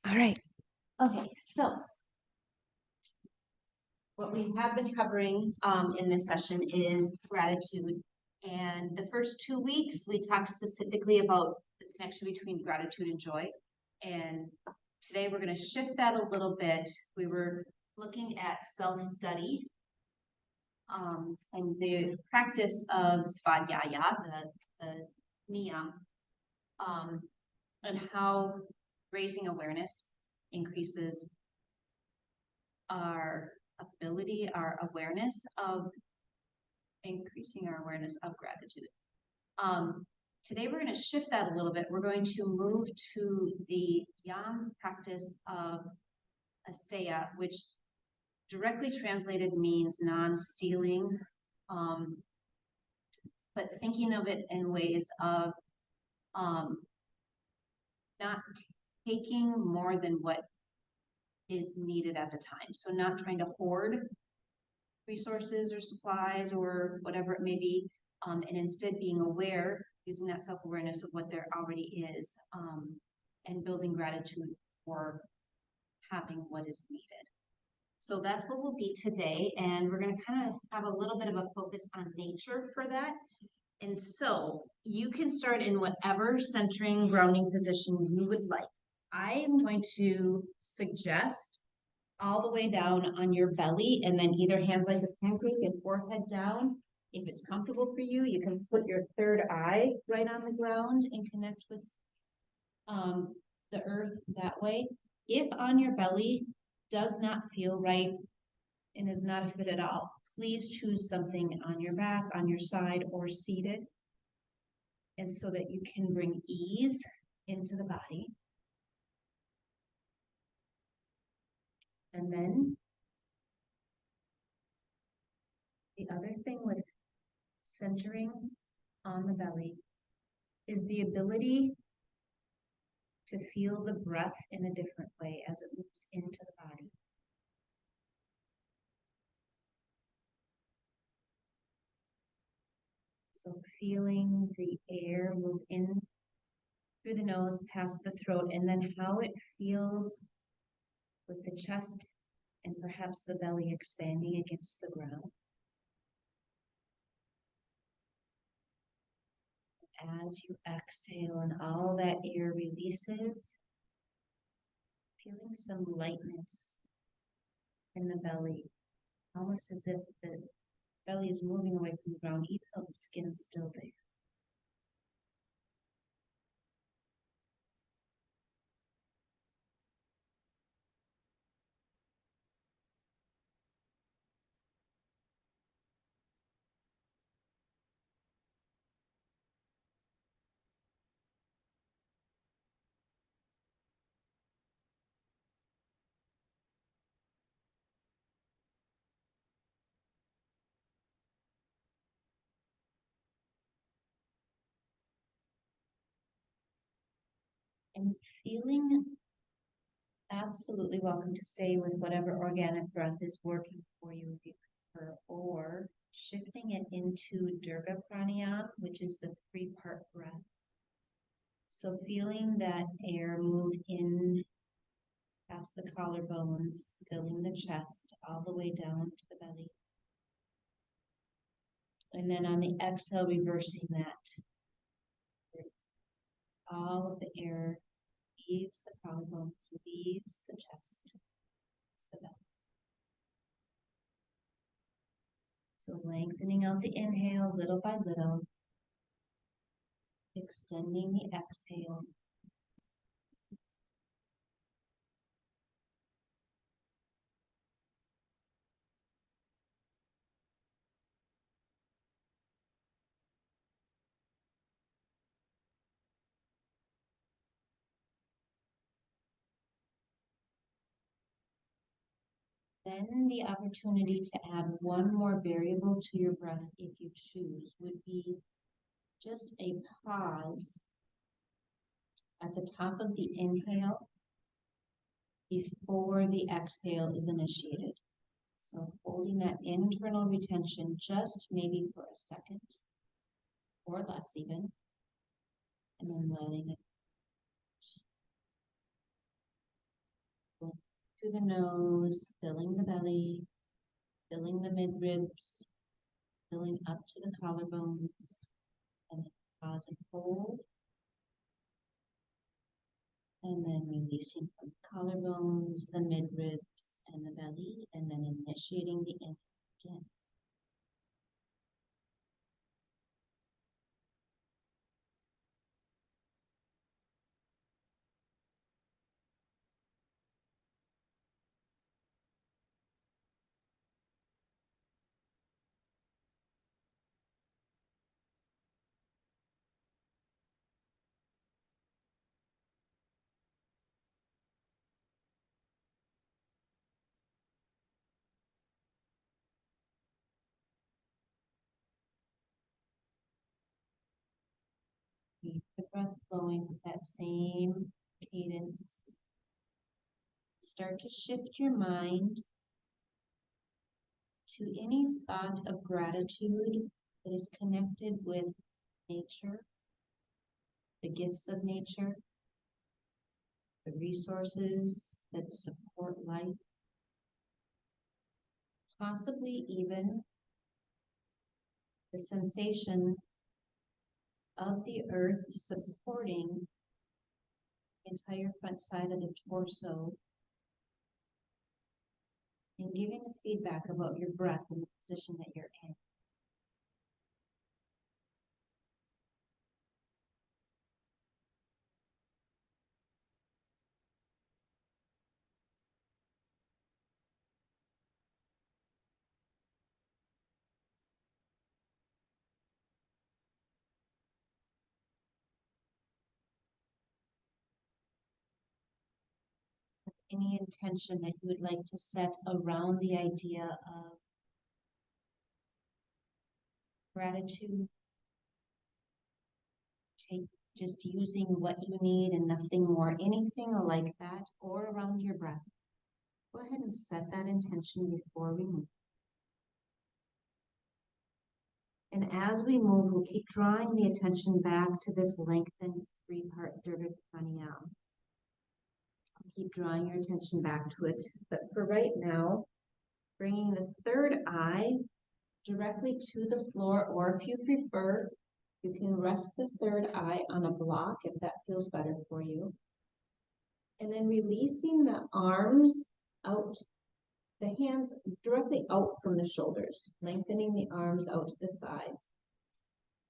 All right. Okay, so what we have been covering in this session is gratitude. And the first 2 weeks, we talked specifically about the connection between gratitude and joy. And today we're going to shift that a little bit. We were looking at self-study and the practice of svadhyaya, the niyam, and how raising awareness increases our ability, our awareness of increasing our awareness of gratitude. Today we're going to shift that a little bit. We're going to move to the yam practice of Asteya, which directly translated means non-stealing, but thinking of it in ways of not taking more than what is needed at the time. So not trying to hoard resources or supplies or whatever it may be, and instead being aware, using that self-awareness of what there already is, and building gratitude for having what is needed. So that's what we'll be today, and we're going to kind of have a little bit of a focus on nature for that. And so you can start in whatever centering, grounding position you would like. I am going to suggest all the way down on your belly, and then either hands like a pancake and forehead down. If it's comfortable for you, you can put your third eye right on the ground and connect with the earth that way. If on your belly does not feel right and is not a fit at all, please choose something on your back, on your side, or seated, and so that you can bring ease into the body. And then the other thing with centering on the belly is the ability to feel the breath in a different way as it moves into the body. So feeling the air move in through the nose, past the throat, and then how it feels with the chest and perhaps the belly expanding against the ground. As you exhale and all that air releases, feeling some lightness in the belly, almost as if the belly is moving away from the ground, even though the skin is still there. And feeling absolutely welcome to stay with whatever organic breath is working for you if you prefer, or shifting it into Dirga Pranayam, which is the 3-part breath. So feeling that air move in past the collarbones, filling the chest all the way down to the belly. And then on the exhale, reversing that. All of the air leaves the collarbones, leaves the chest, leaves the belly. So lengthening out the inhale little by little, extending the exhale. Then the opportunity to add one more variable to your breath, if you choose, would be just a pause at the top of the inhale before the exhale is initiated. So holding that internal retention just maybe for a second or less even, and then letting it. through the nose, filling the belly, filling the midribs, filling up to the collarbones, and then pause and hold. And then releasing from the collarbones, the midribs, and the belly, and then initiating the inhale again. Keep the breath flowing with that same cadence. Start to shift your mind to any thought of gratitude that is connected with nature, the gifts of nature, the resources that support life, possibly even the sensation of the earth supporting the entire front side of the torso and giving the feedback about your breath and the position that you're in. Any intention that you would like to set around the idea of gratitude. Take just using what you need and nothing more, anything like that, or around your breath. Go ahead and set that intention before we move. And as we move, we'll keep drawing the attention back to this lengthened three-part Dirga Pranayam. Keep drawing your attention back to it. But for right now, bringing the third eye directly to the floor, or if you prefer, you can rest the third eye on a block if that feels better for you. And then releasing the arms out, the hands directly out from the shoulders, lengthening the arms out to the sides.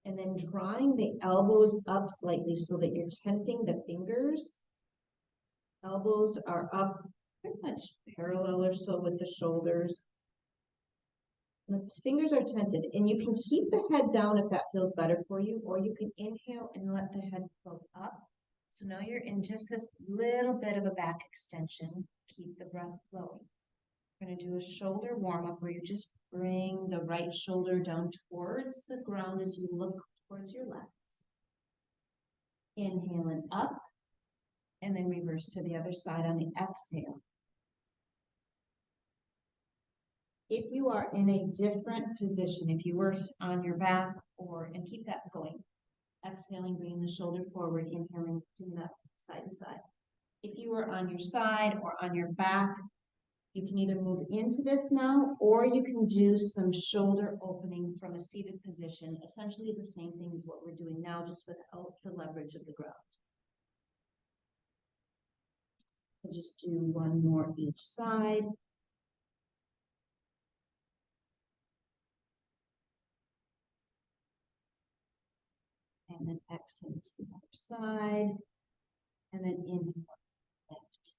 And then drawing the elbows up slightly so that you're tenting the fingers. Elbows are up pretty much parallel or so with the shoulders. The fingers are tented, and you can keep the head down if that feels better for you, or you can inhale and let the head float up. So now you're in just this little bit of a back extension. Keep the breath flowing. We're going to do a shoulder warm-up where you just bring the right shoulder down towards the ground as you look towards your left. Inhale and up, and then reverse to the other side on the exhale. If you are in a different position, if you were on your back, and keep that going, exhaling, bringing the shoulder forward, inhaling, doing that side to side. If you are on your side or on your back, you can either move into this now, or you can do some shoulder opening from a seated position, essentially the same thing as what we're doing now, just without the leverage of the ground. We'll just do one more each side. And then exhale to the other side, and then inhale, lift.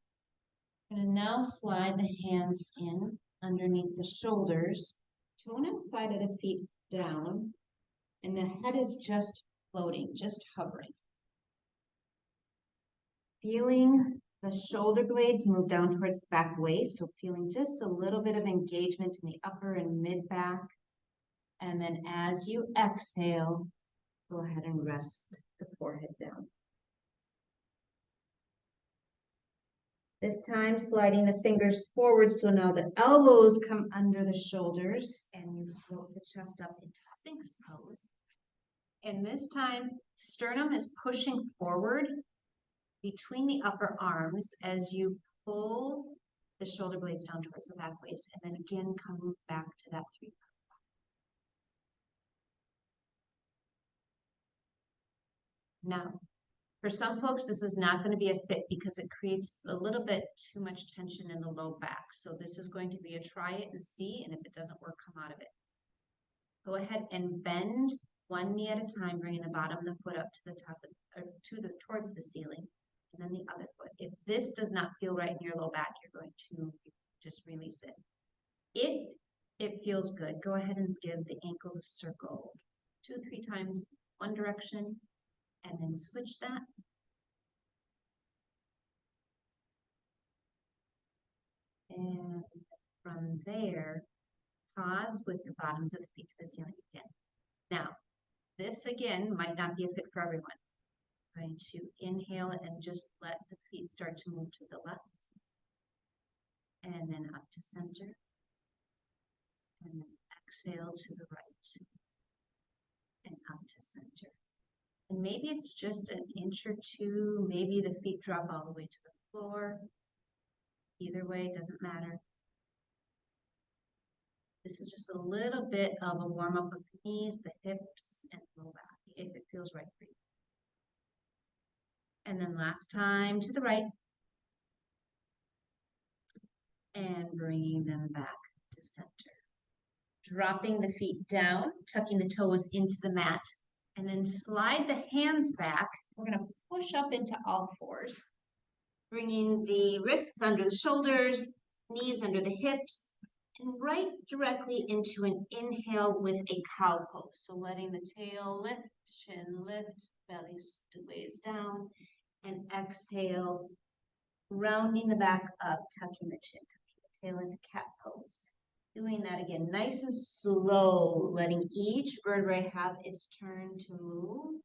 I'm going to now slide the hands in underneath the shoulders, tone outside of the feet down, and the head is just floating, just hovering. Feeling the shoulder blades move down towards the back waist, so feeling just a little bit of engagement in the upper and mid back. And then as you exhale, go ahead and rest the forehead down. This time, sliding the fingers forward, so now the elbows come under the shoulders, and you float the chest up into Sphinx pose. And this time, sternum is pushing forward between the upper arms as you pull the shoulder blades down towards the back waist, and then again come back to that 3. Now, for some folks, this is not going to be a fit because it creates a little bit too much tension in the low back. So this is going to be a try it and see, and if it doesn't work, come out of it. Go ahead and bend one knee at a time, bringing the bottom of the foot up to the top, or towards the ceiling, and then the other foot. If this does not feel right in your low back, you're going to just release it. If it feels good, go ahead and give the ankles a circle 2-3 times one direction, and then switch that. And from there, pause with the bottoms of the feet to the ceiling again. Now, this again might not be a fit for everyone. I'm going to inhale and just let the feet start to move to the left. And then up to center. And then exhale to the right. And up to center. And maybe it's just an inch or two. Maybe the feet drop all the way to the floor. Either way, doesn't matter. This is just a little bit of a warm-up of the knees, the hips, and low back, if it feels right for you. And then last time to the right. And bringing them back to center. Dropping the feet down, tucking the toes into the mat, and then slide the hands back. We're going to push up into all fours, bringing the wrists under the shoulders, knees under the hips, and right directly into an inhale with a cow pose. So letting the tail lift, chin lift, belly weighs down, and exhale, rounding the back up, tucking the chin, tucking the tail into cat pose. Doing that again, nice and slow, letting each vertebrae have its turn to move.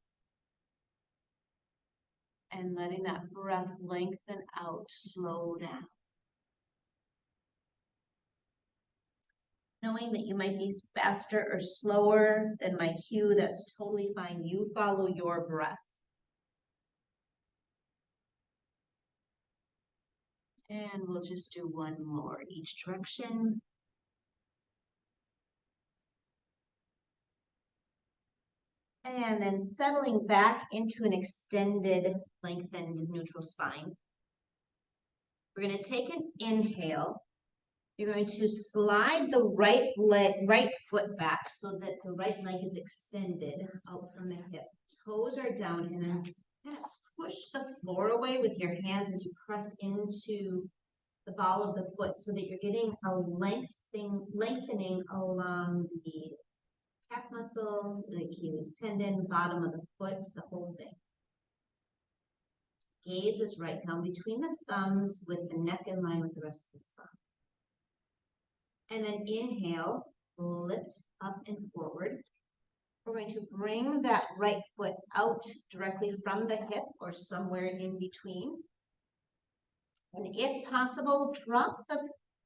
And letting that breath lengthen out, slow down. Knowing that you might be faster or slower than my cue, that's totally fine. You follow your breath. And we'll just do one more each direction. And then settling back into an extended, lengthened, neutral spine. We're going to take an inhale. You're going to slide the right foot back so that the right leg is extended out from the hip. Toes are down, and then kind of push the floor away with your hands as you press into the ball of the foot so that you're getting a lengthening along the calf muscle, the Achilles tendon, bottom of the foot, the whole thing. Gaze is right down between the thumbs with the neck in line with the rest of the spine. And then inhale, lift up and forward. We're going to bring that right foot out directly from the hip or somewhere in between. And if possible, drop the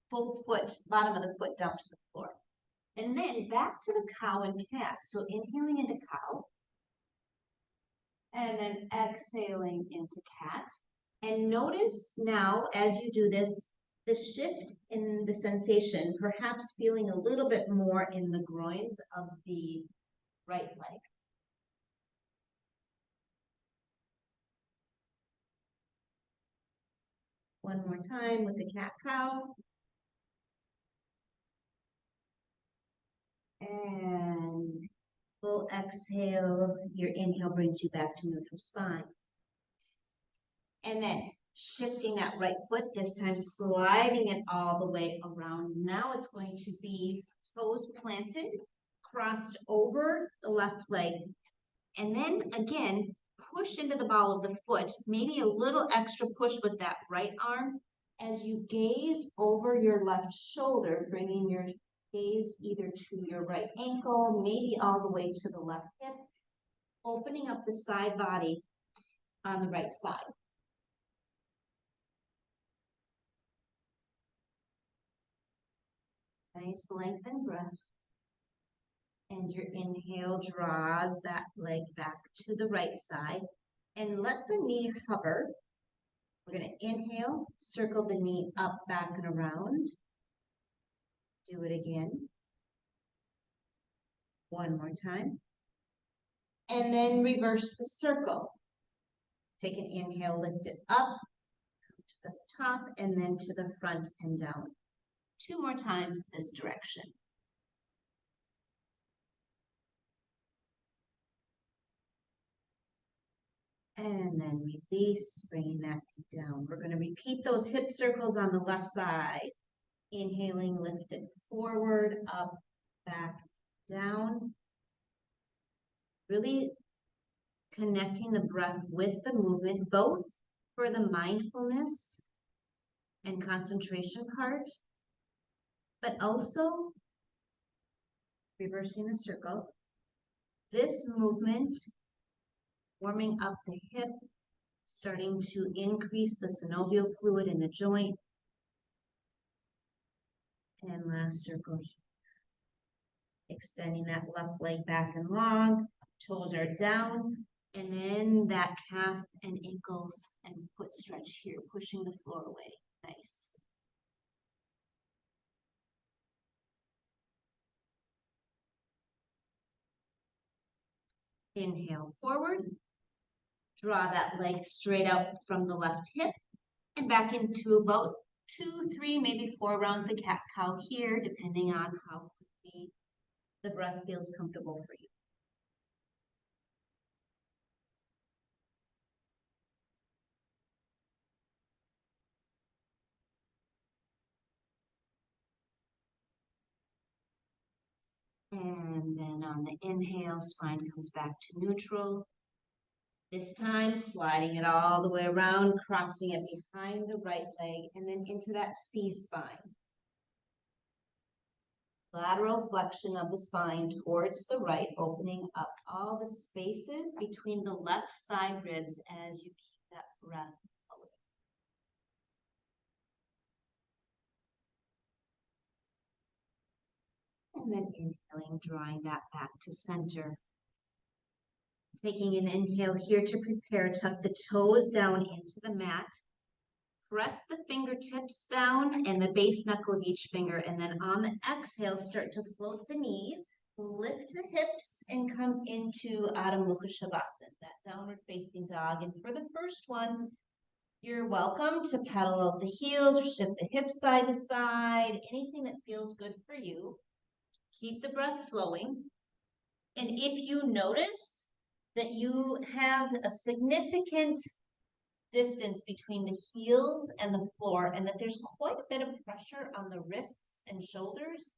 full foot, bottom of the foot down to the floor. And then back to the cow and cat. So inhaling into cow. And then exhaling into cat. And notice now, as you do this, the shift in the sensation, perhaps feeling a little bit more in the groins of the right leg. One more time with the cat-cow. And full exhale, your inhale brings you back to neutral spine. And then shifting that right foot, this time sliding it all the way around. Now it's going to be toes planted, crossed over the left leg. And then again, push into the ball of the foot, maybe a little extra push with that right arm as you gaze over your left shoulder, bringing your gaze either to your right ankle, maybe all the way to the left hip, opening up the side body on the right side. Nice lengthened breath. And your inhale draws that leg back to the right side. And let the knee hover We're going to inhale, circle the knee up, back, and around. Do it again. One more time. And then reverse the circle. Take an inhale, lift it up to the top, and then to the front and down. 2 more times this direction. And then release, bringing that down. We're going to repeat those hip circles on the left side. Inhaling, lift it forward, up, back, down. Really connecting the breath with the movement, both for the mindfulness and concentration part, but also reversing the circle. This movement, warming up the hip, starting to increase the synovial fluid in the joint. And last circle here. Extending that left leg back and long, toes are down, and then that calf and ankles and foot stretch here, pushing the floor away. Nice. Inhale forward. Draw that leg straight out from the left hip and back into about 2, 3, maybe 4 rounds of cat-cow here, depending on how quickly the breath feels comfortable for you. And then on the inhale, spine comes back to neutral. This time, sliding it all the way around, crossing it behind the right leg, and then into that C spine. Lateral flexion of the spine towards the right, opening up all the spaces between the left side ribs as you keep that breath away. And then inhaling, drawing that back to center. Taking an inhale here to prepare, tuck the toes down into the mat. Press the fingertips down and the base knuckle of each finger, and then on the exhale, start to float the knees, lift the hips, and come into Adho Mukha Shavasana, that downward facing dog. And for the first one, you're welcome to pedal out the heels or shift the hips side to side, anything that feels good for you. Keep the breath flowing. And if you notice that you have a significant distance between the heels and the floor, and that there's quite a bit of pressure on the wrists and shoulders,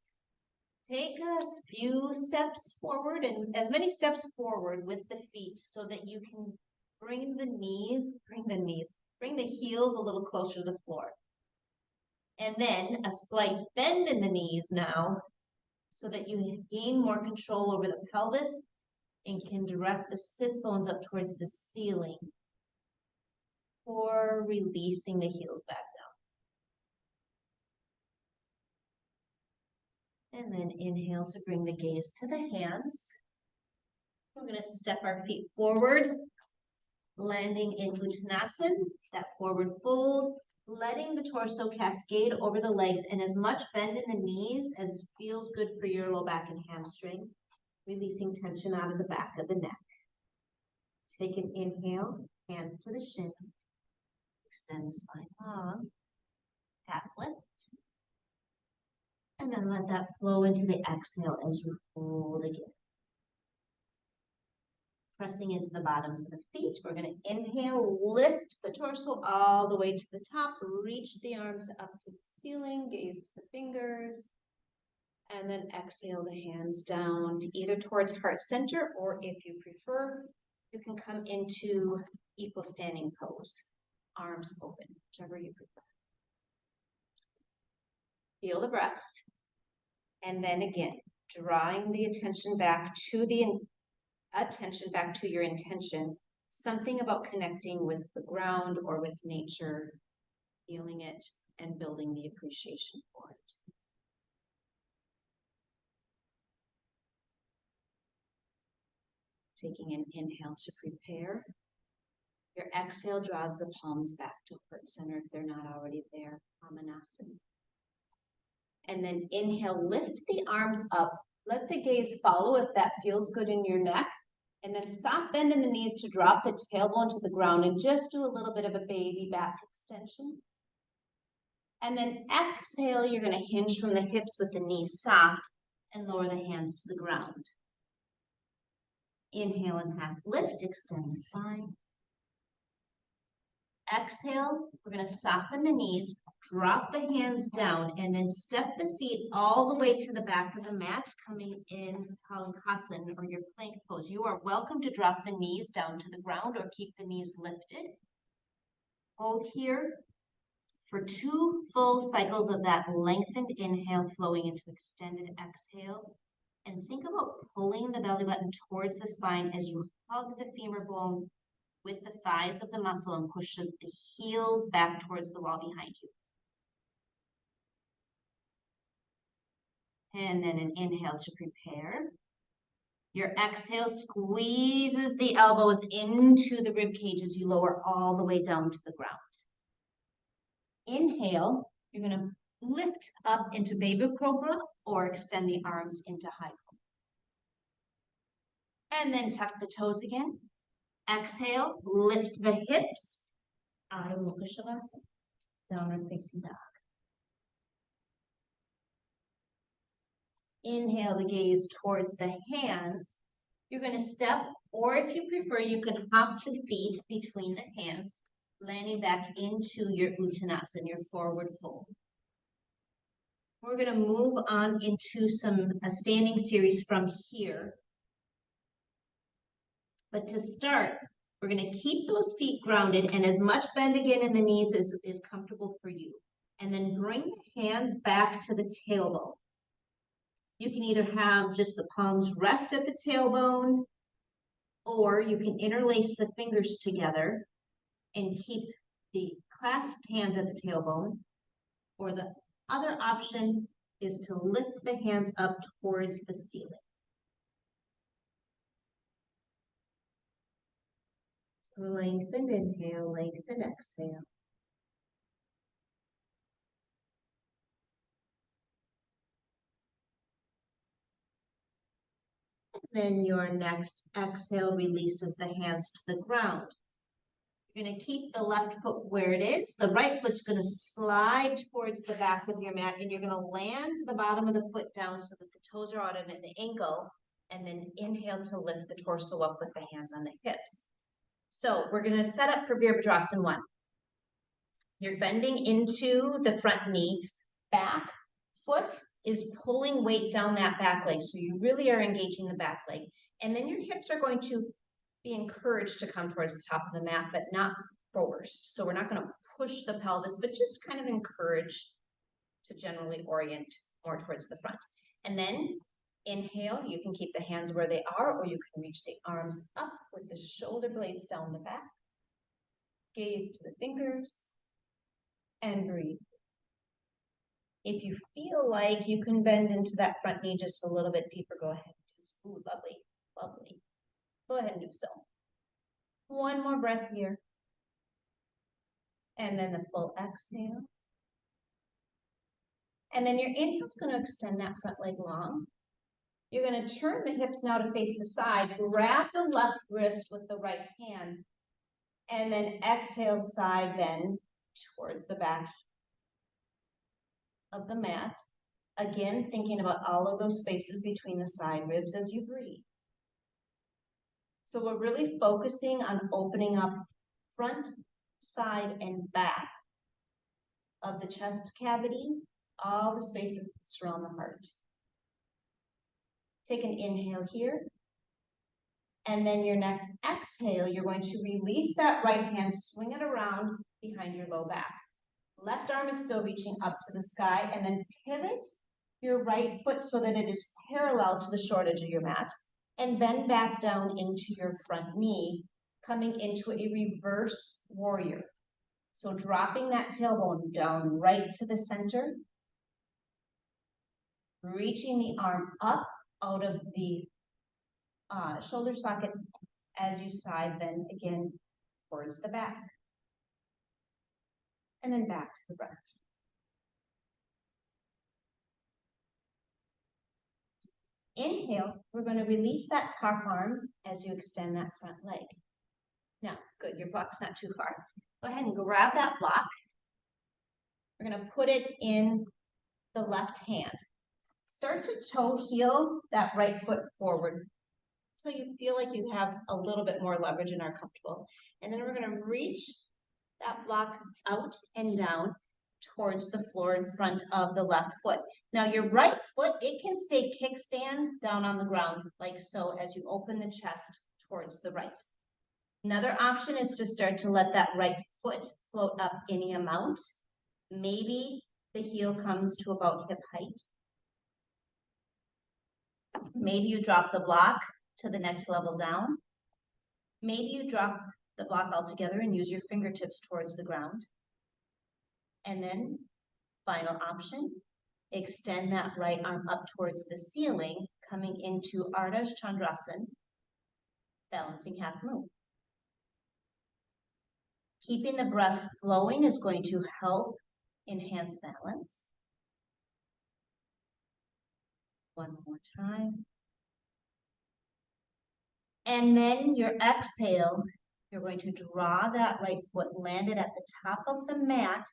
take a few steps forward, and as many steps forward with the feet so that you can bring the heels a little closer to the floor. And then a slight bend in the knees now so that you gain more control over the pelvis and can direct the sits bones up towards the ceiling, or releasing the heels back down. And then inhale to bring the gaze to the hands. We're going to step our feet forward, landing in Uttanasana, that forward fold, letting the torso cascade over the legs, and as much bend in the knees as feels good for your low back and hamstring, releasing tension out of the back of the neck. Take an inhale, hands to the shins. Extend the spine long, half lift, and then let that flow into the exhale as you fold again. Pressing into the bottoms of the feet, we're going to inhale, lift the torso all the way to the top, reach the arms up to the ceiling, gaze to the fingers, and then exhale the hands down, either towards heart center, or if you prefer, you can come into equal standing pose. Arms open, whichever you prefer. Feel the breath. And then again, drawing the attention back to your intention. Something about connecting with the ground or with nature, feeling it and building the appreciation for it. Taking an inhale to prepare. Your exhale draws the palms back to heart center if they're not already there, Amanasana. And then inhale, lift the arms up. Let the gaze follow if that feels good in your neck. And then soft bend in the knees to drop the tailbone to the ground and just do a little bit of a baby back extension. And then exhale, you're going to hinge from the hips with the knees soft and lower the hands to the ground. Inhale and half lift, extend the spine. Exhale, we're going to soften the knees, drop the hands down, and then step the feet all the way to the back of the mat, coming in Halasana or your plank pose. You are welcome to drop the knees down to the ground or keep the knees lifted. Hold here for 2 full cycles of that lengthened inhale flowing into extended exhale. And think about pulling the belly button towards the spine as you hug the femur bone with the thighs of the muscle and push the heels back towards the wall behind you. And then an inhale to prepare. Your exhale squeezes the elbows into the rib cage as you lower all the way down to the ground. Inhale, you're going to lift up into baby cobra or extend the arms into high cobra. And then tuck the toes again. Exhale, lift the hips. Adho Mukha Shavasana, downward facing dog. Inhale the gaze towards the hands. You're going to step, or if you prefer, you can hop the feet between the hands, landing back into your Uttanasana, your forward fold. We're going to move on into a standing series from here. But to start, we're going to keep those feet grounded and as much bend again in the knees as is comfortable for you. And then bring the hands back to the tailbone. You can either have just the palms rest at the tailbone, or you can interlace the fingers together and keep the clasped hands at the tailbone. Or the other option is to lift the hands up towards the ceiling. Lengthen inhale, lengthen exhale. Then your next exhale releases the hands to the ground. You're going to keep the left foot where it is. The right foot's going to slide towards the back of your mat, and you're going to land the bottom of the foot down so that the toes are out at an angle, and then inhale to lift the torso up with the hands on the hips. So we're going to set up for Virabhadrasana 1. You're bending into the front knee. Back foot is pulling weight down that back leg. So you really are engaging the back leg. And then your hips are going to be encouraged to come towards the top of the mat, but not forced. So we're not going to push the pelvis, but just kind of encourage to generally orient more towards the front. And then inhale, you can keep the hands where they are, or you can reach the arms up with the shoulder blades down the back. Gaze to the fingers and breathe. If you feel like you can bend into that front knee just a little bit deeper, go ahead and do so. Ooh, lovely, lovely. Go ahead and do so. One more breath here. And then the full exhale. And then your inhale is going to extend that front leg long. You're going to turn the hips now to face the side. Grab the left wrist with the right hand. And then exhale, side bend towards the back of the mat. Again, thinking about all of those spaces between the side ribs as you breathe. So we're really focusing on opening up front, side, and back of the chest cavity, all the spaces that surround the heart. Take an inhale here. And then your next exhale, you're going to release that right hand, swing it around behind your low back. Left arm is still reaching up to the sky, and then pivot your right foot so that it is parallel to the short edge of your mat, and bend back down into your front knee, coming into a reverse warrior. So dropping that tailbone down right to the center, reaching the arm up out of the shoulder socket as you side bend again towards the back. And then back to the breath. Inhale, we're going to release that top arm as you extend that front leg. Now, good, your block's not too far. Go ahead and grab that block. We're going to put it in the left hand. Start to toe heel that right foot forward until you feel like you have a little bit more leverage and are comfortable. And then we're going to reach that block out and down towards the floor in front of the left foot. Now your right foot, it can stay kickstand down on the ground like so as you open the chest towards the right. Another option is to start to let that right foot float up any amount. Maybe the heel comes to about hip height. Maybe you drop the block to the next level down. Maybe you drop the block altogether and use your fingertips towards the ground. And then, final option, extend that right arm up towards the ceiling, coming into Ardha Chandrasana, balancing half moon. Keeping the breath flowing is going to help enhance balance. One more time. And then your exhale, you're going to draw that right foot, land it at the top of the mat,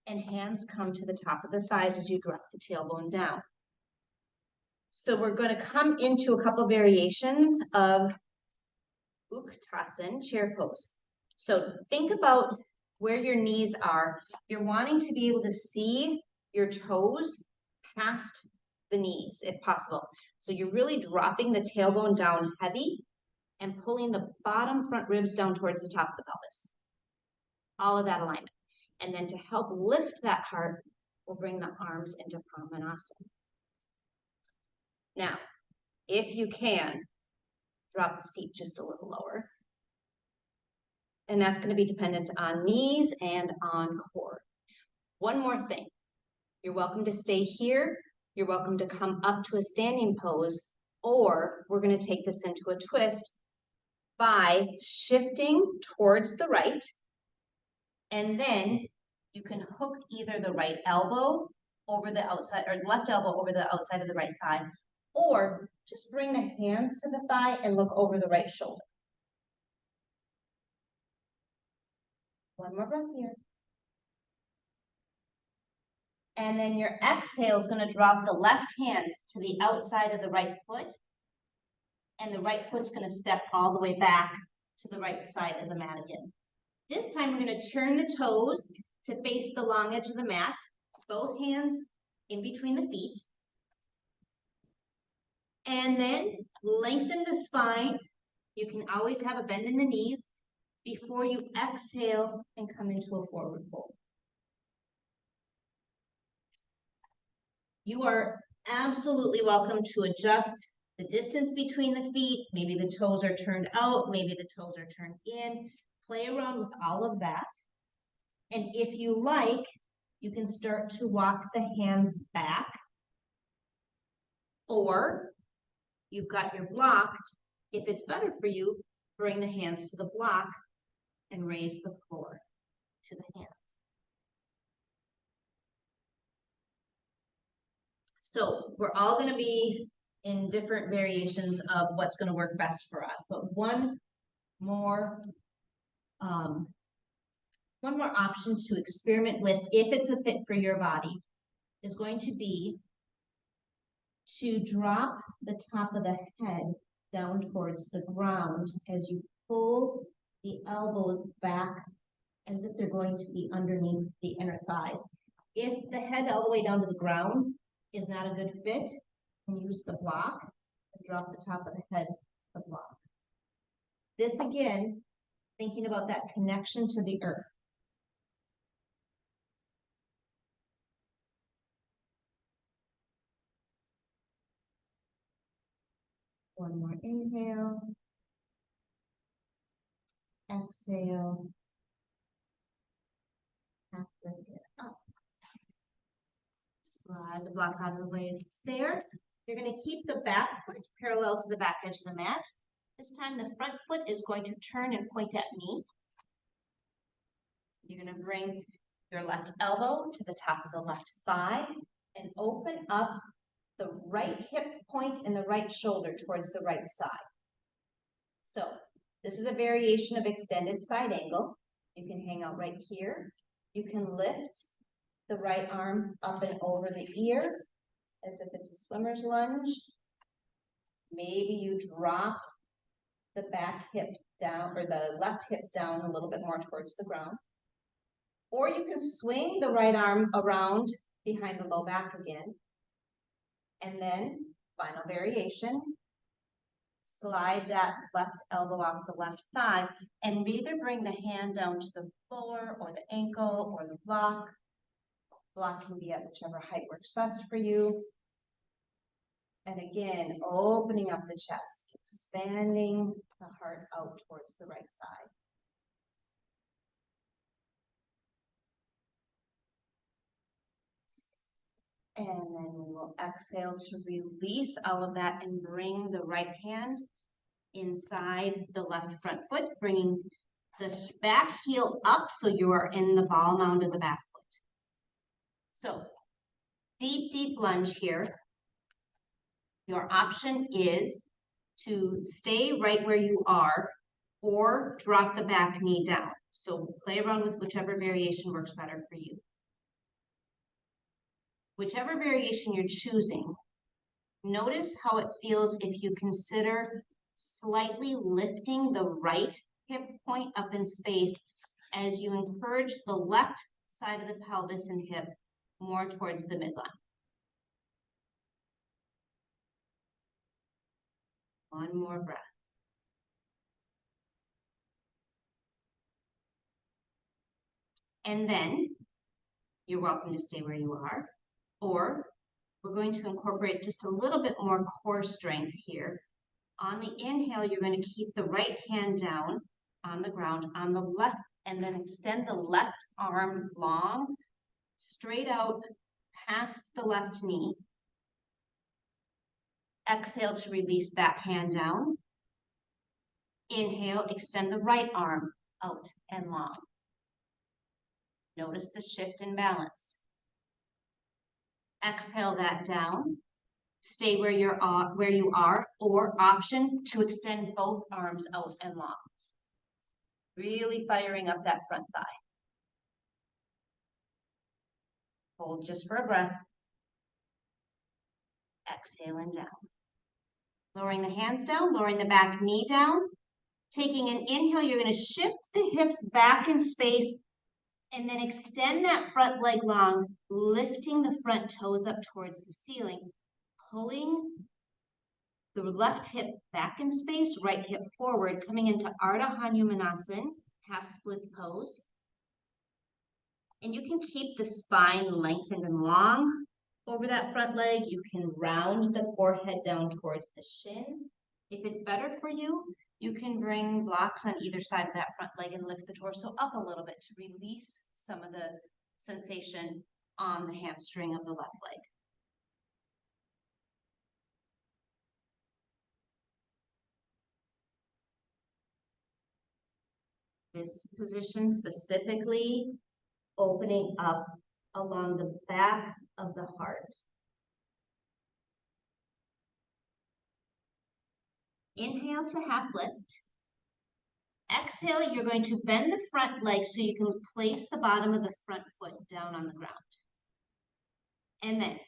and hands come to the top of the thighs as you drop the tailbone down. So we're going to come into a couple variations of Uttanasana, chair pose. So think about where your knees are. You're wanting to be able to see your toes past the knees, if possible. So you're really dropping the tailbone down heavy and pulling the bottom front ribs down towards the top of the pelvis. All of that alignment. And then to help lift that heart, we'll bring the arms into Padmanasana. Now, if you can, drop the seat just a little lower. And that's going to be dependent on knees and on core. One more thing. You're welcome to stay here. You're welcome to come up to a standing pose, or we're going to take this into a twist by shifting towards the right. And then you can hook either the right elbow over the outside, or left elbow over the outside of the right thigh, or just bring the hands to the thigh and look over the right shoulder. One more breath here. And then your exhale is going to drop the left hand to the outside of the right foot, and the right foot's going to step all the way back to the right side of the mat again. This time we're going to turn the toes to face the long edge of the mat, both hands in between the feet. And then lengthen the spine. You can always have a bend in the knees before you exhale and come into a forward fold. You are absolutely welcome to adjust the distance between the feet. Maybe the toes are turned out, maybe the toes are turned in. Play around with all of that. And if you like, you can start to walk the hands back. Or you've got your block. If it's better for you, bring the hands to the block and raise the floor to the hands. So we're all going to be in different variations of what's going to work best for us. But one more option to experiment with, if it's a fit for your body, is going to be to drop the top of the head down towards the ground as you pull the elbows back as if they're going to be underneath the inner thighs. If the head all the way down to the ground is not a good fit, you can use the block and drop the top of the head the block. This again, thinking about that connection to the earth. One more inhale. Exhale. Half lift it up. Slide the block out of the way if it's there. You're going to keep the back foot parallel to the back edge of the mat. This time the front foot is going to turn and point at me. You're gonna bring your left elbow to the top of the left thigh and open up the right hip point and the right shoulder towards the right side. So this is a variation of extended side angle. You can hang out right here. You can lift the right arm up and over the ear as if it's a swimmer's lunge. Maybe you drop the back hip down or the left hip down a little bit more towards the ground. Or you can swing the right arm around behind the low back again. And then final variation, slide that left elbow off the left thigh and either bring the hand down to the floor or the ankle or the block. Block can be at whichever height works best for you. And again, opening up the chest, expanding the heart out towards the right side. And then we will exhale to release all of that and bring the right hand inside the left front foot, bringing the back heel up so you are in the ball mound of the back foot. So deep, deep lunge here. Your option is to stay right where you are or drop the back knee down. So play around with whichever variation works better for you. Whichever variation you're choosing, notice how it feels if you consider slightly lifting the right hip point up in space as you encourage the left side of the pelvis and hip more towards the midline. One more breath. And then you're welcome to stay where you are, or we're going to incorporate just a little bit more core strength here. On the inhale, you're going to keep the right hand down on the ground on the left, and then extend the left arm long, straight out past the left knee. Exhale to release that hand down. Inhale, extend the right arm out and long. Notice the shift in balance. Exhale that down. Stay where you are, or option to extend both arms out and long. Really firing up that front thigh. Hold just for a breath. Exhaling down. Lowering the hands down, lowering the back knee down. Taking an inhale, you're going to shift the hips back in space and then extend that front leg long, lifting the front toes up towards the ceiling, pulling the left hip back in space, right hip forward, coming into Ardha Hanumanasana, half splits pose. And you can keep the spine lengthened and long over that front leg. You can round the forehead down towards the shin. If it's better for you, you can bring blocks on either side of that front leg and lift the torso up a little bit to release some of the sensation on the hamstring of the left leg. This position specifically opening up along the back of the heart. Inhale to half lift. Exhale, you're going to bend the front leg so you can place the bottom of the front foot down on the ground. And then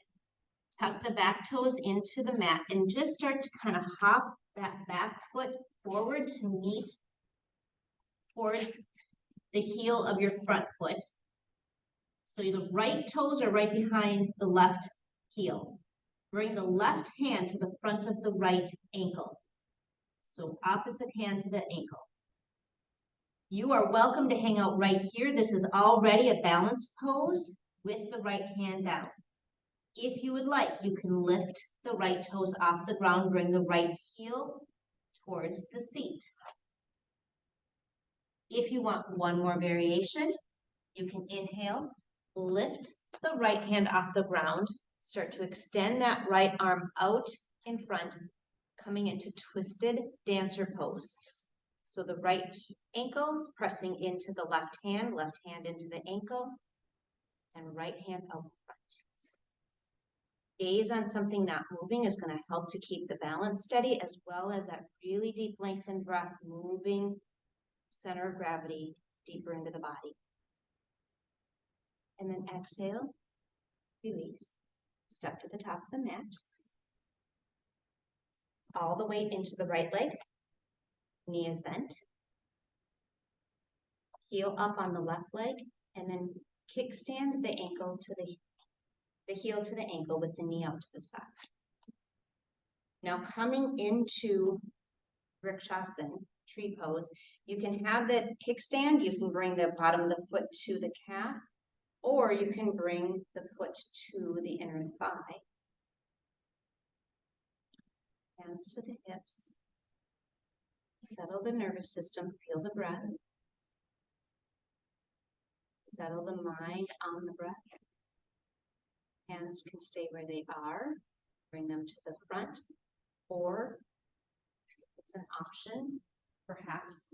tuck the back toes into the mat and just start to kind of hop that back foot forward to meet toward the heel of your front foot. So the right toes are right behind the left heel. Bring the left hand to the front of the right ankle. So opposite hand to the ankle. You are welcome to hang out right here. This is already a balanced pose with the right hand down. If you would like, you can lift the right toes off the ground, bring the right heel towards the seat. If you want one more variation, you can inhale, lift the right hand off the ground, start to extend that right arm out in front, coming into twisted dancer pose. So the right ankle is pressing into the left hand into the ankle, and right hand out front. Gaze on something not moving is going to help to keep the balance steady, as well as that really deep lengthened breath, moving center of gravity deeper into the body. And then exhale, release. Step to the top of the mat. All the way into the right leg. Knee is bent. Heel up on the left leg, and then kickstand the ankle to the heel to the ankle with the knee out to the side. Now coming into Vrikshasana, tree pose, you can have the kickstand, you can bring the bottom of the foot to the calf, or you can bring the foot to the inner thigh. Hands to the hips. Settle the nervous system, feel the breath. Settle the mind on the breath. Hands can stay where they are. Bring them to the front, or it's an option, perhaps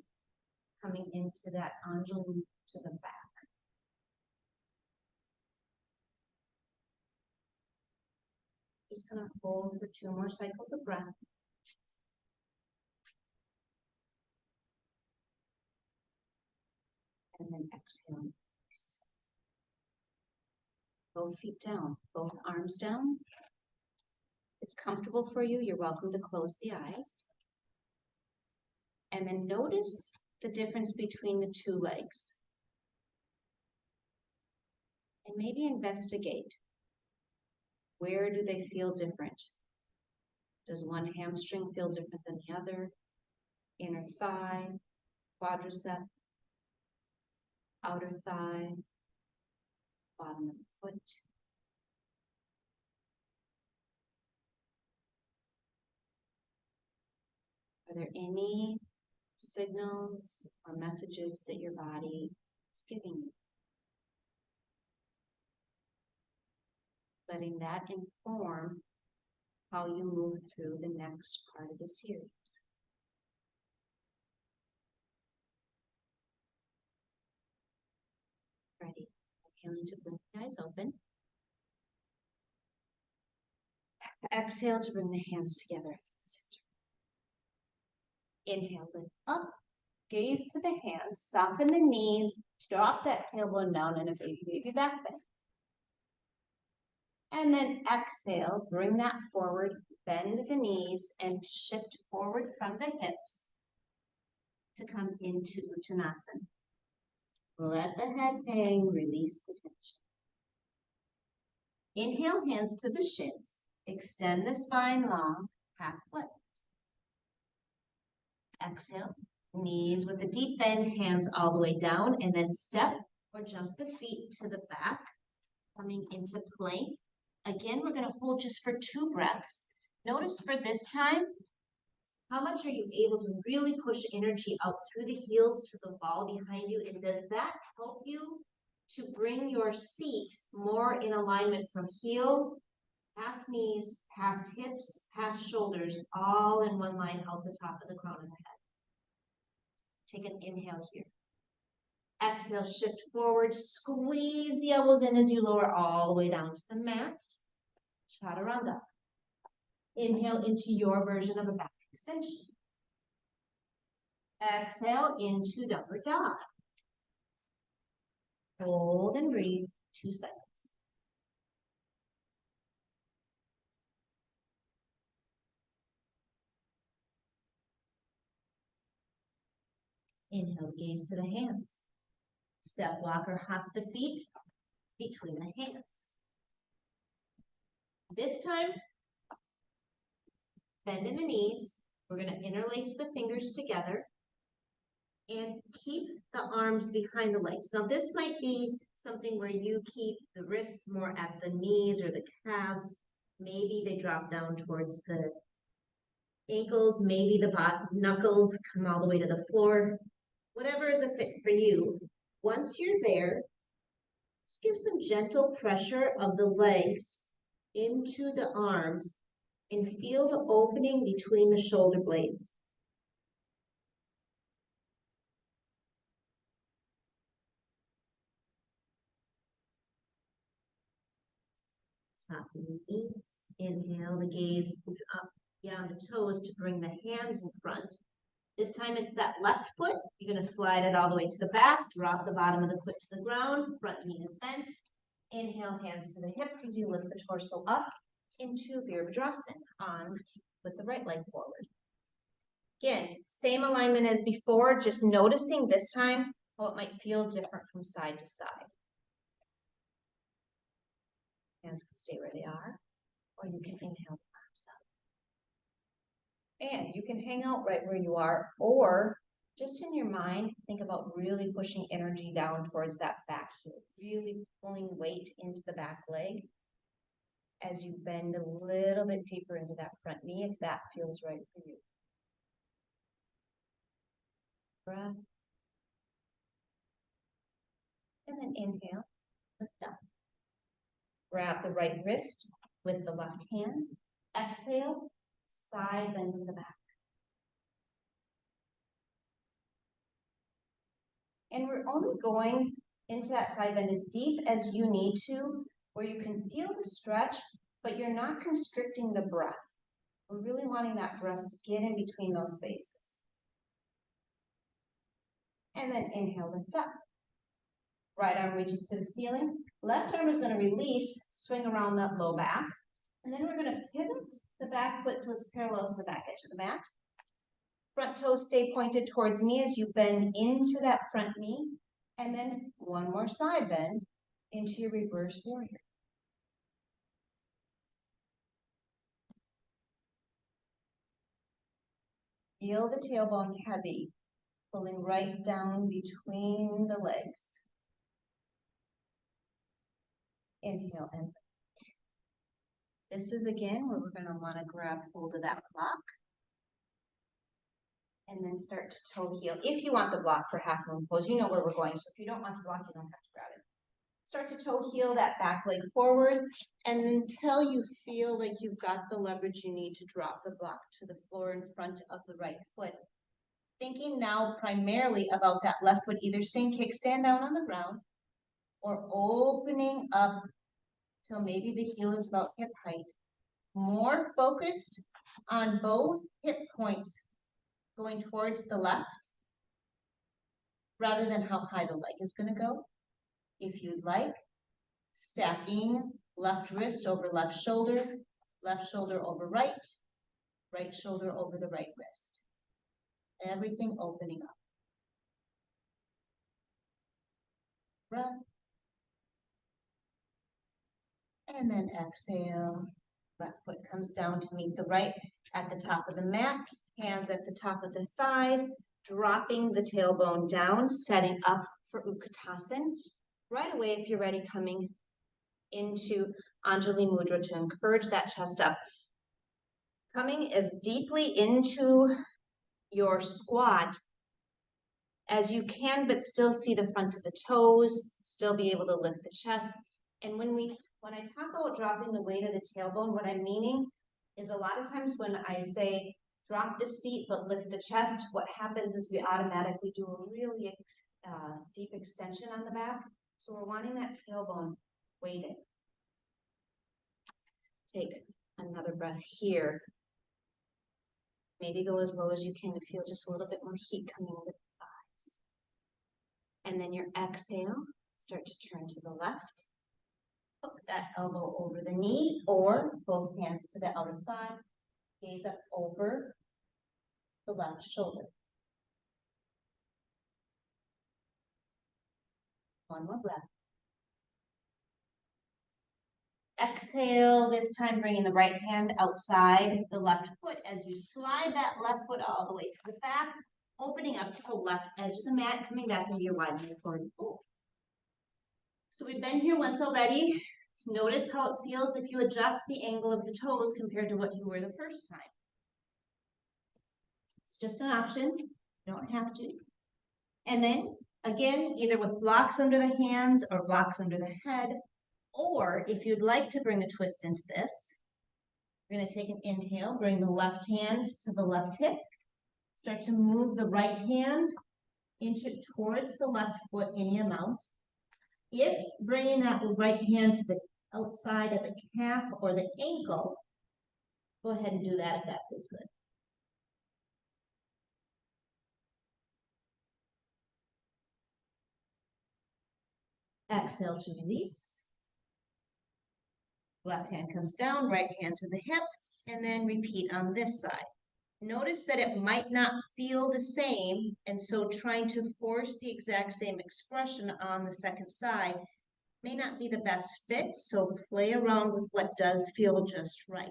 coming into that Anjali to the back. Just going to hold for 2 more cycles of breath. And then exhale. Both feet down, both arms down. It's comfortable for you. You're welcome to close the eyes. And then notice the difference between the 2 legs. And maybe investigate. Where do they feel different? Does one hamstring feel different than the other? Inner thigh, quadricep, outer thigh, bottom of the foot. Are there any signals or messages that your body is giving you? Letting that inform how you move through the next part of the series. Ready. Inhaling to blink the eyes open. Exhale to bring the hands together at the center. Inhale, lift up. Gaze to the hands. Soften the knees. Drop that tailbone down in a baby back bend. And then exhale, bring that forward, bend the knees, and shift forward from the hips to come into Uttanasana. Let the head hang, release the tension. Inhale, hands to the shins. Extend the spine long, half lift. Exhale, knees with a deep bend, hands all the way down, and then step or jump the feet to the back, coming into plank. Again, we're going to hold just for 2 breaths. Notice for this time, how much are you able to really push energy out through the heels to the wall behind you? And does that help you to bring your seat more in alignment from heel, past knees, past hips, past shoulders, all in one line out the top of the crown of the head? Take an inhale here. Exhale, shift forward, squeeze the elbows in as you lower all the way down to the mat. Chaturanga. Inhale into your version of a back extension. Exhale into downward dog. Hold and breathe 2 seconds. Inhale, gaze to the hands. Step, walk, or hop the feet between the hands. This time, bend in the knees. We're going to interlace the fingers together and keep the arms behind the legs. Now, this might be something where you keep the wrists more at the knees or the calves. Maybe they drop down towards the ankles. Maybe the knuckles come all the way to the floor. Whatever is a fit for you. Once you're there, just give some gentle pressure of the legs into the arms and feel the opening between the shoulder blades. Soften the knees. Inhale the gaze up beyond the toes to bring the hands in front. This time it's that left foot. You're going to slide it all the way to the back. Drop the bottom of the foot to the ground. Front knee is bent. Inhale, hands to the hips as you lift the torso up into Virabhadrasana on with the right leg forward. Again, same alignment as before, just noticing this time how it might feel different from side to side. Hands can stay where they are, or you can inhale the arms up. And you can hang out right where you are, or just in your mind, think about really pushing energy down towards that back heel, really pulling weight into the back leg as you bend a little bit deeper into that front knee, if that feels right for you. Breath. And then inhale, lift up. Grab the right wrist with the left hand. Exhale, side bend to the back. And we're only going into that side bend as deep as you need to, where you can feel the stretch, but you're not constricting the breath. We're really wanting that breath to get in between those spaces. And then inhale, lift up. Right arm reaches to the ceiling. Left arm is going to release, swing around that low back. And then we're going to pivot the back foot so it's parallel to the back edge of the mat. Front toes stay pointed towards me as you bend into that front knee. And then one more side bend into your reverse warrior. Feel the tailbone heavy, pulling right down between the legs. Inhale and lift. This is again where we're going to want to grab hold of that block. And then start to toe heel. If you want the block for half moon pose, you know where we're going. So if you don't want the block, you don't have to grab it. Start to toe heel that back leg forward. And until you feel like you've got the leverage you need to drop the block to the floor in front of the right foot. Thinking now primarily about that left foot either staying kickstand down on the ground or opening up till maybe the heel is about hip height. More focused on both hip points going towards the left rather than how high the leg is going to go. If you'd like, stacking left wrist over left shoulder over right, right shoulder over the right wrist. Everything opening up. Breath. And then exhale. Left foot comes down to meet the right at the top of the mat. Hands at the top of the thighs. Dropping the tailbone down, setting up for Utkatasana. Right away, if you're ready, coming into Anjali Mudra to encourage that chest up. Coming as deeply into your squat as you can, but still see the fronts of the toes, still be able to lift the chest. And when I talk about dropping the weight of the tailbone, what I'm meaning is a lot of times when I say drop the seat but lift the chest, what happens is we automatically do a really deep extension on the back. So we're wanting that tailbone weighted. Take another breath here. Maybe go as low as you can to feel just a little bit more heat coming into the thighs. And then your exhale, start to turn to the left. Hook that elbow over the knee or both hands to the outer thigh. Gaze up over the left shoulder. One more breath. Exhale, this time bringing the right hand outside the left foot as you slide that left foot all the way to the back, opening up to the left edge of the mat, coming back into your wide leg forward fold. So we've been here once already. Notice how it feels if you adjust the angle of the toes compared to what you were the first time. It's just an option. You don't have to. And then, again, either with blocks under the hands or blocks under the head, or if you'd like to bring a twist into this, we're going to take an inhale, bring the left hand to the left hip, start to move the right hand towards the left foot any amount. If bringing that right hand to the outside of the calf or the ankle, go ahead and do that if that feels good. Exhale to release. Left hand comes down, right hand to the hip, and then repeat on this side. Notice that it might not feel the same, and so trying to force the exact same expression on the second side may not be the best fit, so play around with what does feel just right.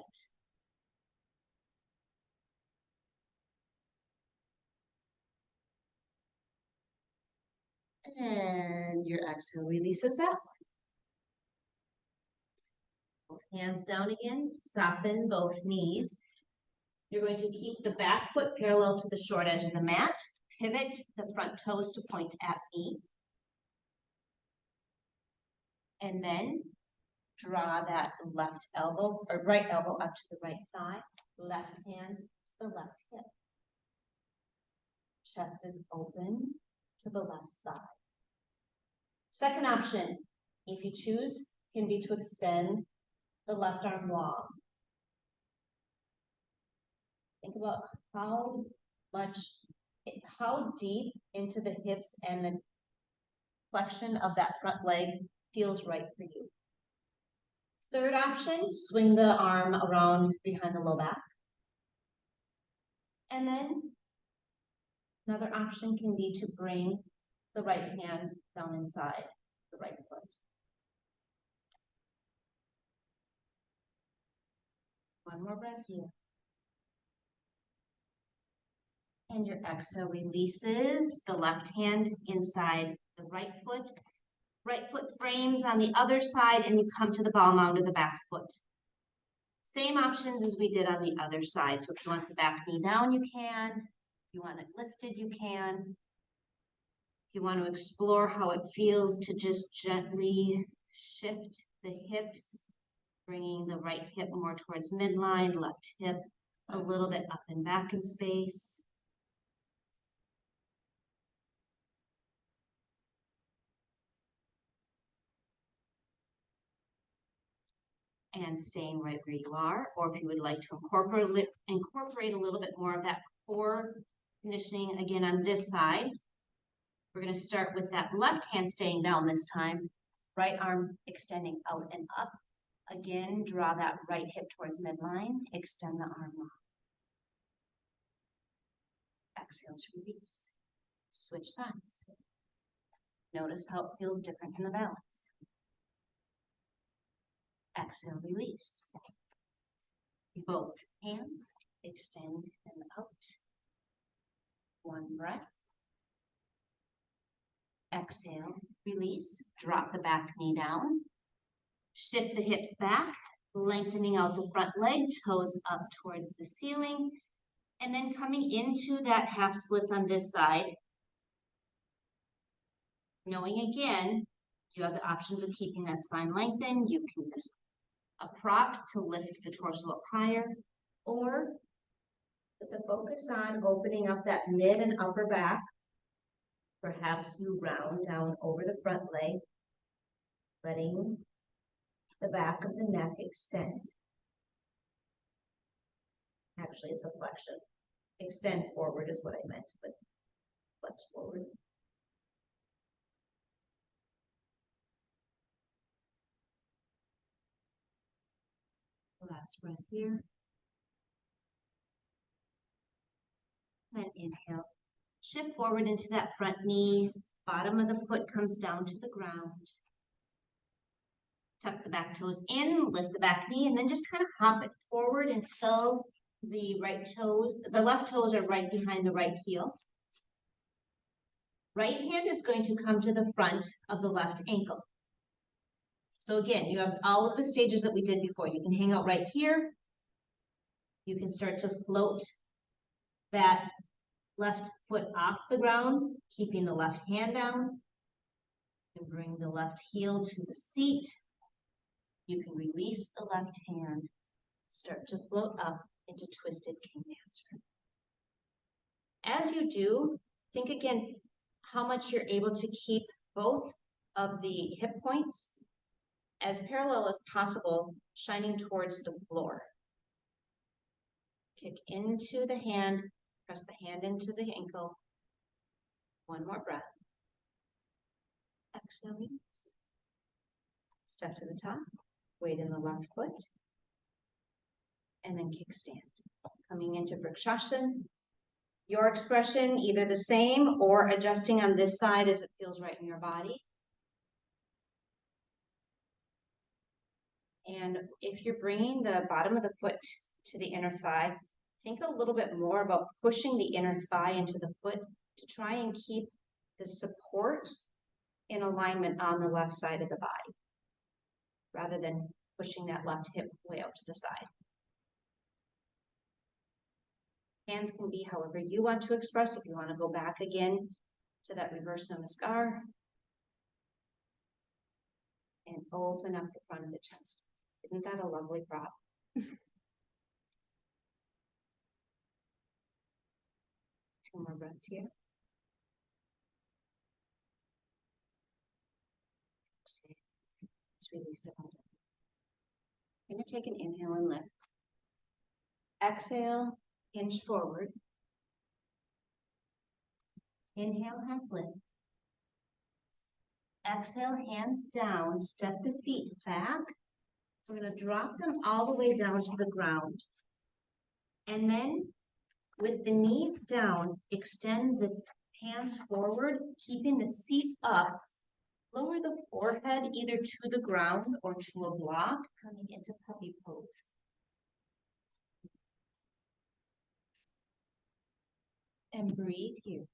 And your exhale releases that one. Both hands down again, soften both knees. You're going to keep the back foot parallel to the short edge of the mat. Pivot the front toes to point at knee. And then draw that left elbow or right elbow up to the right thigh. Left hand to the left hip. Chest is open to the left side. Second option, if you choose, can be to extend the left arm long. Think about how deep into the hips and the flexion of that front leg feels right for you. Third option, swing the arm around behind the low back. And then another option can be to bring the right hand down inside the right foot. One more breath here. And your exhale releases the left hand inside the right foot. Right foot frames on the other side, and you come to the ball mound of the back foot. Same options as we did on the other side. So if you want the back knee down, you can. If you want it lifted, you can. If you want to explore how it feels to just gently shift the hips, bringing the right hip more towards midline, left hip a little bit up and back in space. And staying right where you are, or if you would like to incorporate a little bit more of that core conditioning again on this side. We're going to start with that left hand staying down this time, right arm extending out and up. Again, draw that right hip towards midline, extend the arm long. Exhale to release. Switch sides. Notice how it feels different in the balance. Exhale, release. Both hands extend and out. One breath. Exhale, release. Drop the back knee down. Shift the hips back, lengthening out the front leg, toes up towards the ceiling. And then coming into that half splits on this side. Knowing again, you have the options of keeping that spine lengthened. You can use a prop to lift the torso up higher, or put the focus on opening up that mid and upper back. Perhaps you round down over the front leg, letting the back of the neck extend. Actually, it's a flexion. Extend forward is what I meant, but flex forward. Last breath here. Then inhale. Shift forward into that front knee. Bottom of the foot comes down to the ground. Tuck the back toes in, lift the back knee, and then just kind of hop it forward until the left toes are right behind the right heel. Right hand is going to come to the front of the left ankle. So again, you have all of the stages that we did before. You can hang out right here. You can start to float that left foot off the ground, keeping the left hand down. You can bring the left heel to the seat. You can release the left hand, start to float up into twisted king dancer. As you do, think again how much you're able to keep both of the hip points as parallel as possible, shining towards the floor. Kick into the hand, press the hand into the ankle. One more breath. Exhale, release. Step to the top, weight in the left foot, and then kickstand. Coming into Vrikshasana. Your expression, either the same or adjusting on this side as it feels right in your body. And if you're bringing the bottom of the foot to the inner thigh, think a little bit more about pushing the inner thigh into the foot to try and keep the support in alignment on the left side of the body, rather than pushing that left hip way out to the side. Hands can be however you want to express. If you want to go back again to that reverse namaskar and open up the front of the chest. Isn't that a lovely prop? Two more breaths here. Let's release it all. I'm going to take an inhale and lift. Exhale, hinge forward. Inhale, half lift. Exhale, hands down, step the feet back. We're going to drop them all the way down to the ground. And then with the knees down, extend the hands forward, keeping the seat up. Lower the forehead either to the ground or to a block, coming into puppy pose. And breathe here.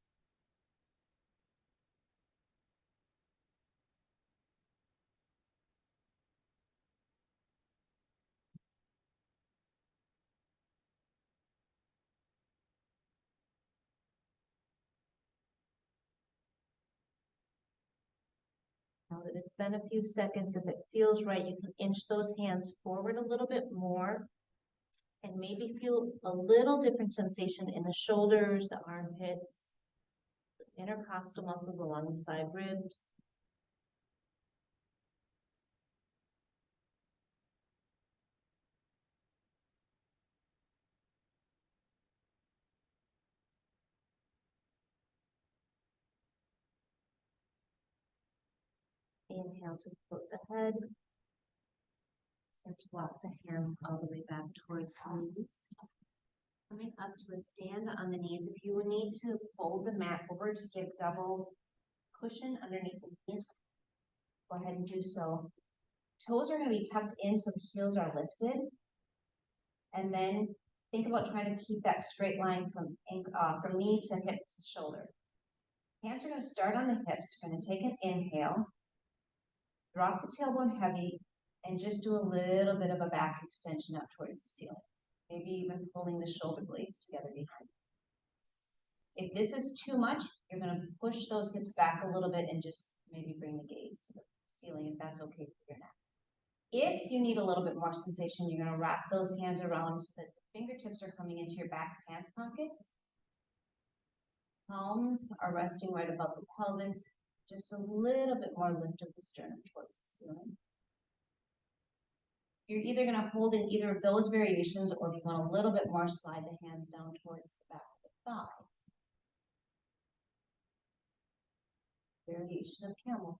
Now that it's been a few seconds, if it feels right, you can inch those hands forward a little bit more and maybe feel a little different sensation in the shoulders, the armpits, the intercostal muscles along the side ribs. Inhale to float the head. Start to walk the hands all the way back towards the knees. Coming up to a stand on the knees. If you would need to fold the mat over to give double cushion underneath the knees, go ahead and do so. Toes are going to be tucked in so the heels are lifted. And then think about trying to keep that straight line from knee to hip to shoulder. Hands are going to start on the hips. We're going to take an inhale. Drop the tailbone heavy and just do a little bit of a back extension up towards the ceiling. Maybe even pulling the shoulder blades together behind. If this is too much, you're going to push those hips back a little bit and just maybe bring the gaze to the ceiling if that's okay for your neck. If you need a little bit more sensation, you're going to wrap those hands around so that the fingertips are coming into your back pants pockets. Palms are resting right above the pelvis. Just a little bit more lift of the sternum towards the ceiling. You're either going to hold in either of those variations, or if you want a little bit more, slide the hands down towards the back of the thighs. Variation of camel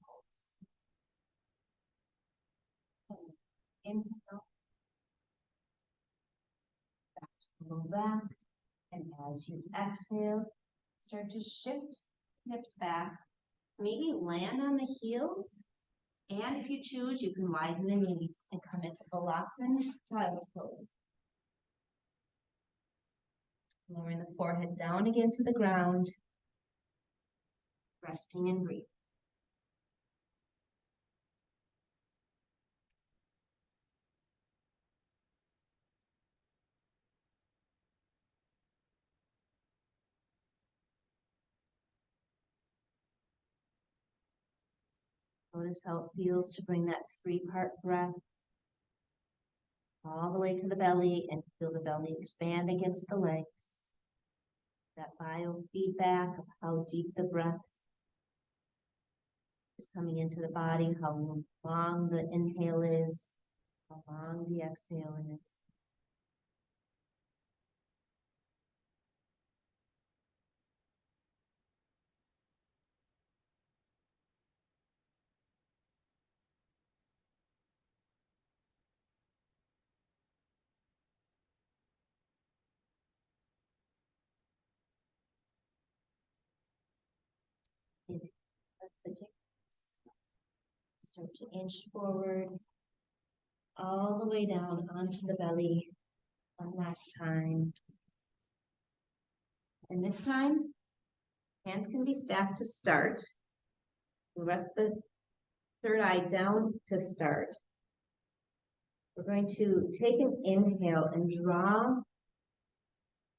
pose. Inhale. Back to the low back. And as you exhale, start to shift hips back. Maybe land on the heels. And if you choose, you can widen the knees and come into Balasana Child's Pose. Lowering the forehead down again to the ground. Resting and breathing. Notice how it feels to bring that 3-part breath all the way to the belly and feel the belly expand against the legs. That biofeedback of how deep the breath Just coming into the body, how long the inhale is, how long the exhale is. Let the hips start to inch forward, all the way down onto the belly. One last time. And this time, hands can be stacked to start. Rest the third eye down to start. We're going to take an inhale and draw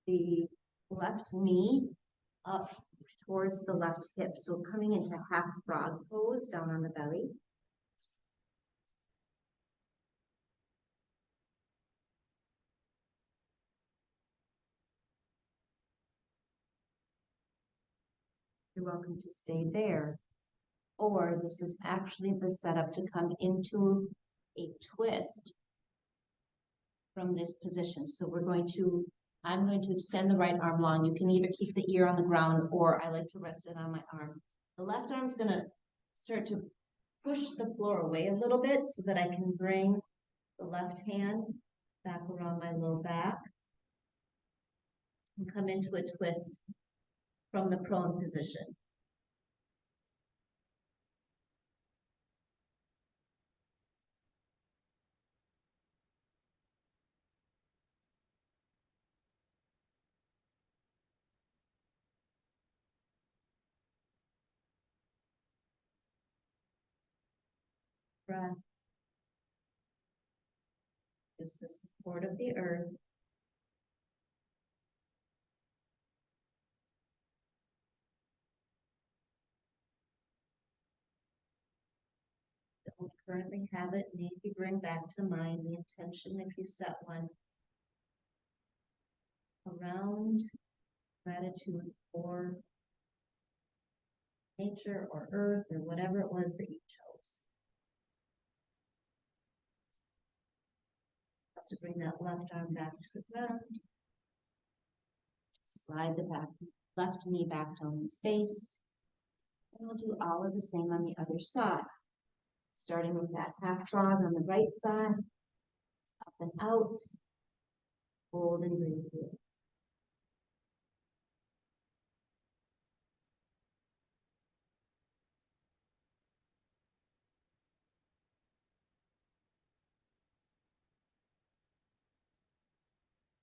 the left knee up towards the left hip. So coming into half frog pose down on the belly. You're welcome to stay there. Or this is actually the setup to come into a twist from this position. So I'm going to extend the right arm long. You can either keep the ear on the ground or I like to rest it on my arm. The left arm's gonna start to push the floor away a little bit so that I can bring the left hand back around my low back and come into a twist from the prone position. Breath. Just the support of the earth. Don't currently have it, maybe bring back to mind the intention if you set one around gratitude for nature or earth or whatever it was that you chose. To bring that left arm back to the ground. Slide the left knee back down in space. And we'll do all of the same on the other side. Starting with that half frog on the right side. Up and out. Hold and breathe here.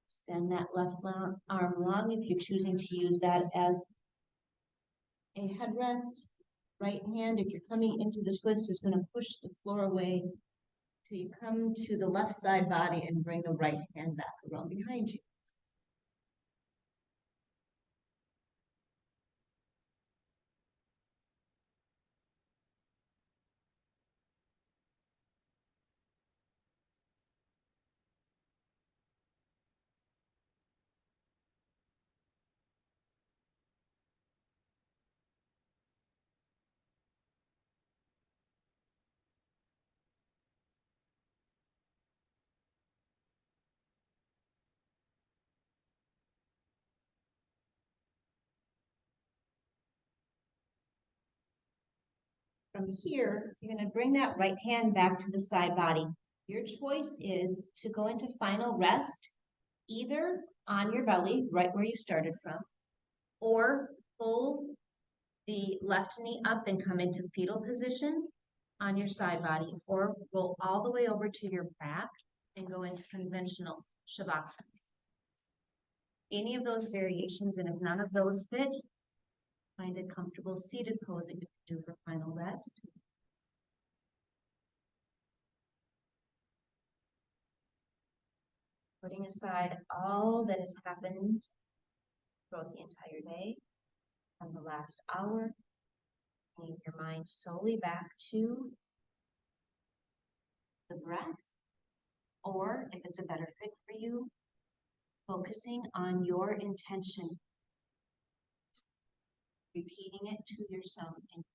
Extend that left arm long if you're choosing to use that as a headrest. Right hand, if you're coming into the twist, is going to push the floor away till you come to the left side body and bring the right hand back around behind you. From here, you're going to bring that right hand back to the side body. Your choice is to go into final rest, either on your belly, right where you started from, or pull the left knee up and come into fetal position on your side body, or roll all the way over to your back and go into conventional Shavasana. Any of those variations, and if none of those fit, find a comfortable seated pose that you can do for final rest. Putting aside all that has happened throughout the entire day and the last hour, bringing your mind solely back to the breath, or if it's a better fit for you, focusing on your intention, repeating it to yourself. And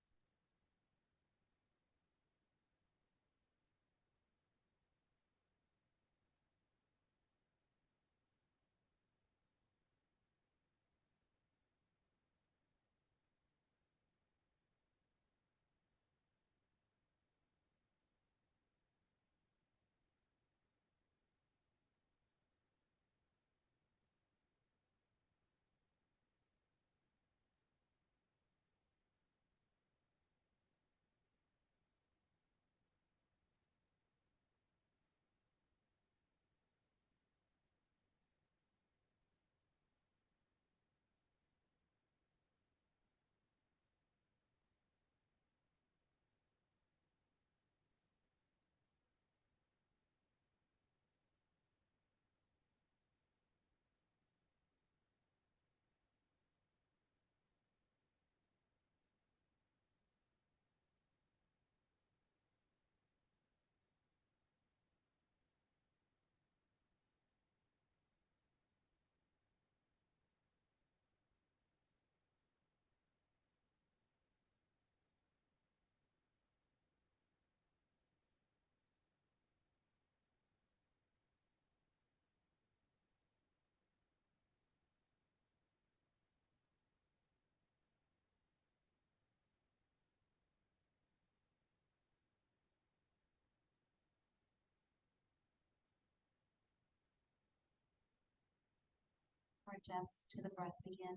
more depth to the breath again.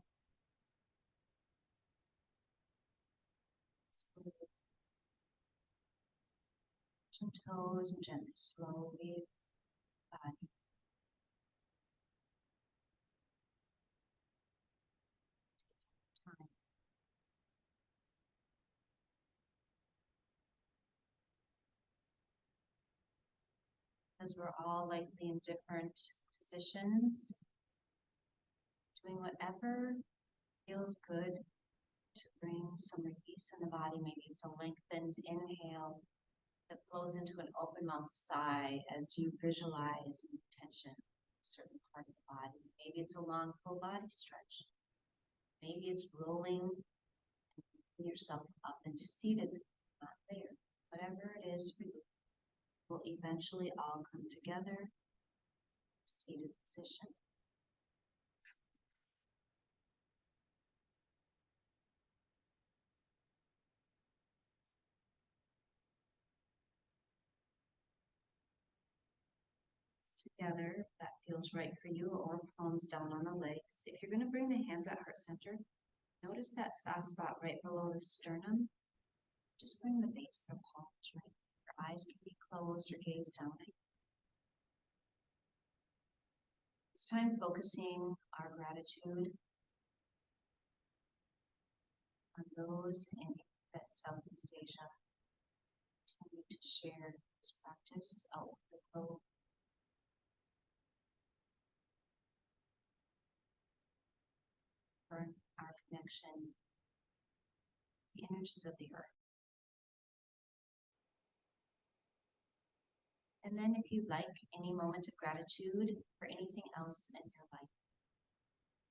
Some toes and gently, slowly, body. Time. As we're all likely in different positions, doing whatever feels good to bring some release in the body. Maybe it's a lengthened inhale that flows into an open mouth sigh as you visualize tension in a certain part of the body. Maybe it's a long full body stretch. Maybe it's rolling yourself up into seated, not there. Whatever it is for you will eventually all come together, seated position. Together, that feels right for you, or palms down on the legs. If you're going to bring the hands at heart center, notice that soft spot right below the sternum. Just bring the base of the palms right. Your eyes can be closed or gaze down. This time focusing our gratitude on those in Southeast Asia. Continue to share this practice out with the globe. For our connection, the energies of the earth. And then if you'd like, any moment of gratitude for anything else in your life,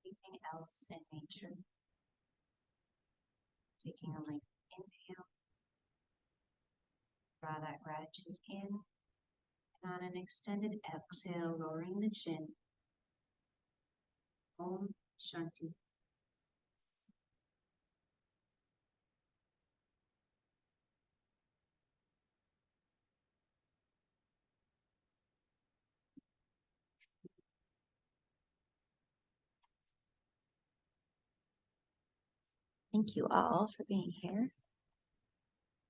anything else in nature. Taking a length inhale, draw that gratitude in, and on an extended exhale, lowering the chin. Om Shanti. Thank you all for being here.